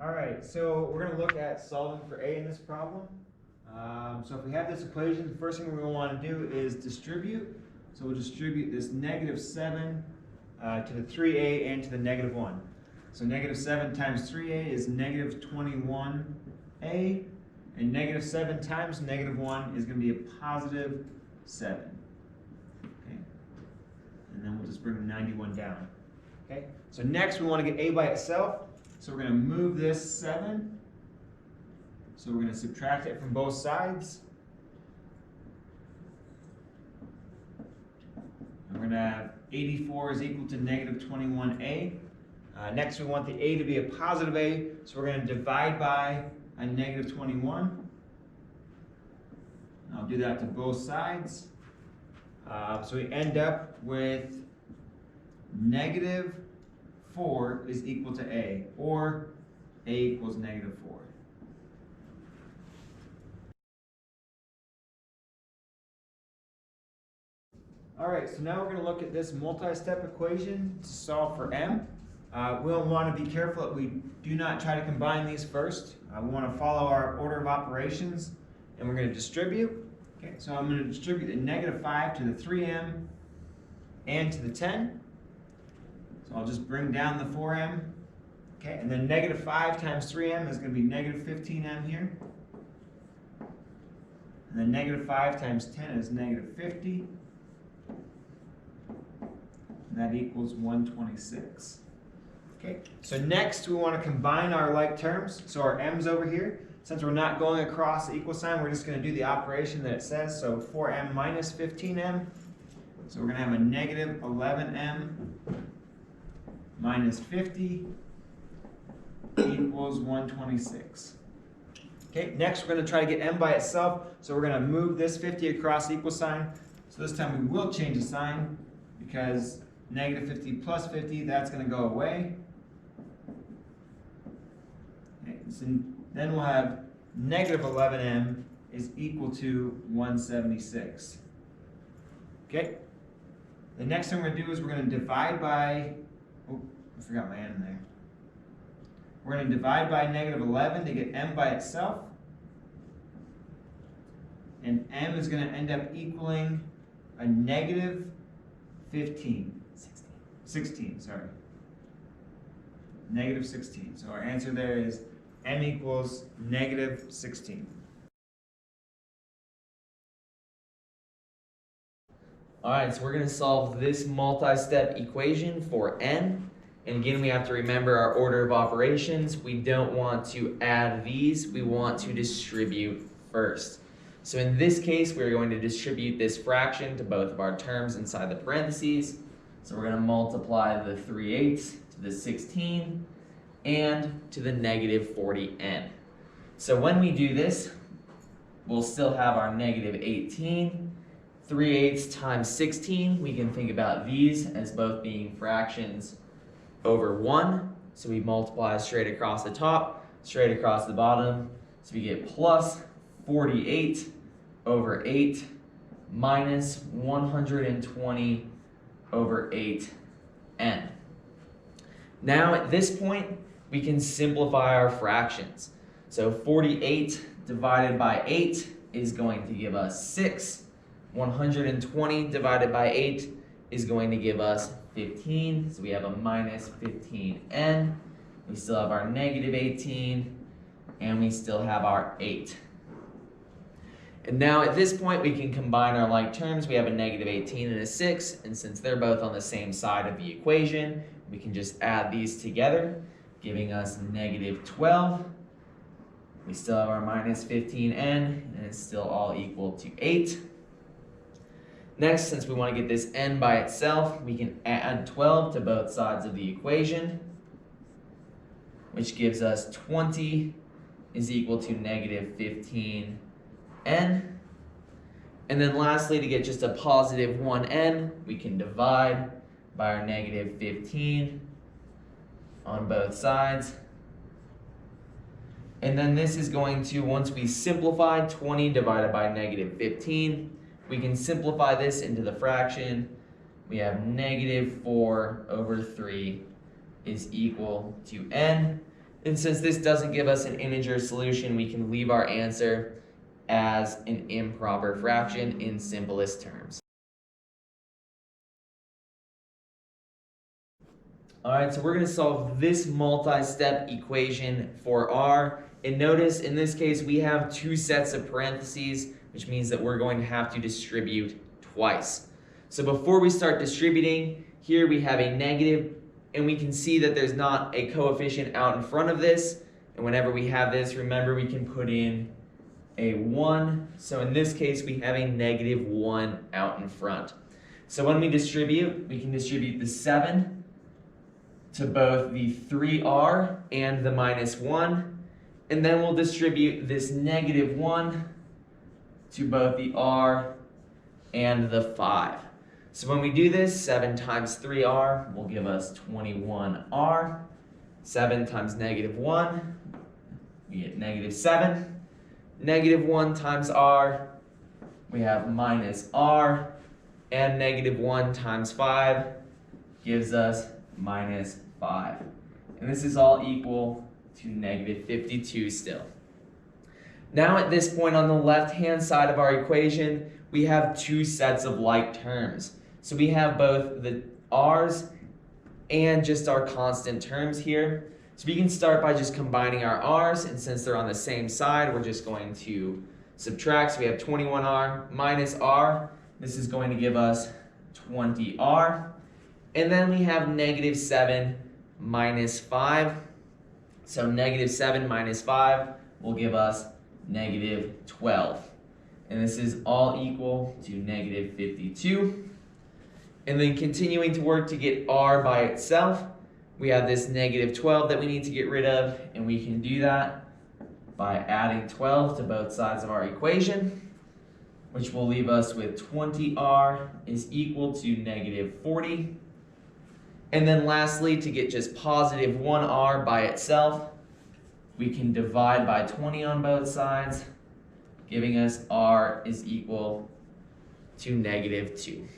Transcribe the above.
All right, so we're going to look at solving for a in this problem. So if we have this equation, the first thing we're going to want to do is distribute. So we'll distribute this negative 7 to the 3a and to the negative 1. So negative 7 times 3a is negative 21a, and negative 7 times negative 1 is going to be a positive 7. Okay? And then we'll just bring the 91 down. Okay? So next we want to get a by itself. So we're going to move this 7. So we're going to subtract it from both sides. And we're going to have 84 is equal to negative 21a. Next we want the a to be a positive a, so we're going to divide by a negative 21. I'll do that to both sides. So we end up with negative 4 is equal to a, or a equals negative 4. All right, so now we're going to look at this multi-step equation to solve for m. We'll want to be careful that we do not try to combine these first. We want to follow our order of operations, and we're going to distribute. Okay, so I'm going to distribute the negative 5 to the 3m and to the 10. So I'll just bring down the 4m. Okay, and then negative 5 times 3m is going to be negative 15m here. And then negative 5 times 10 is negative 50. And that equals 126. Okay, so next we want to combine our like terms. So our m's over here. Since we're not going across the equal sign, we're just going to do the operation that it says. So 4m minus 15m. So we're going to have a negative 11m minus 50 equals 126. Okay, next we're going to try to get m by itself. So we're going to move this 50 across the equal sign. So this time we will change the sign because negative 50 plus 50, that's going to go away. Okay, so then we'll have negative 11m is equal to 176. Okay, the next thing we're going to do is we're going to divide by, oh, I forgot my n there. We're going to divide by negative 11 to get m by itself. And m is going to end up equaling a negative 16, sorry. Negative 16. So our answer there is m equals negative 16. All right, so we're going to solve this multi-step equation for n. And again, we have to remember our order of operations. We don't want to add these. We want to distribute first. So in this case, we're going to distribute this fraction to both of our terms inside the parentheses. So we're going to multiply the 3/8 to the 16 and to the negative 40n. So when we do this, we'll still have our negative 18. 3/8 times 16, we can think about these as both being fractions over 1. So we multiply straight across the top, straight across the bottom. So we get plus 48 over 8 minus 120 over 8n. Now at this point, we can simplify our fractions. So 48 divided by 8 is going to give us 6. 120 divided by 8 is going to give us 15. So we have a minus 15n. We still have our negative 18, and we still have our 8. And now at this point, we can combine our like terms. We have a negative 18 and a 6, and since they're both on the same side of the equation, we can just add these together, giving us negative 12. We still have our minus 15n, and it's still all equal to 8. Next, since we want to get this n by itself, we can add 12 to both sides of the equation, which gives us 20 is equal to negative 15n. And then lastly, to get just a positive 1n, we can divide by our negative 15 on both sides. And then this is going to, once we simplify 20 divided by negative 15, we can simplify this into the fraction. We have negative 4 over 3 is equal to n. And since this doesn't give us an integer solution, we can leave our answer as an improper fraction in simplest terms. Alright, so we're going to solve this multi-step equation for r. And notice in this case we have two sets of parentheses, which means that we're going to have to distribute twice. So before we start distributing, here we have a negative, and we can see that there's not a coefficient out in front of this. And whenever we have this, remember we can put in a 1. So in this case we have a negative 1 out in front. So when we distribute, we can distribute the 7 to both the 3r and the minus 1, and then we'll distribute this negative 1 to both the r and the 5. So when we do this, 7 times 3r will give us 21r. 7 times negative 1, we get negative 7. Negative 1 times r, we have minus r. And negative 1 times 5 gives us minus 5. And this is all equal to negative 52 still. Now at this point on the left-hand side of our equation, we have two sets of like terms. So we have both the r's and just our constant terms here. So we can start by just combining our r's, and since they're on the same side, we're just going to subtract. So we have 21r minus r. This is going to give us 20r. And then we have negative 7 minus 5. So negative 7 minus 5 will give us negative 12. And this is all equal to negative 52. And then continuing to work to get r by itself, we have this negative 12 that we need to get rid of, and we can do that by adding 12 to both sides of our equation, which will leave us with 20r is equal to negative 40. And then lastly, to get just positive 1r by itself, we can divide by 20 on both sides, giving us r is equal to negative 2.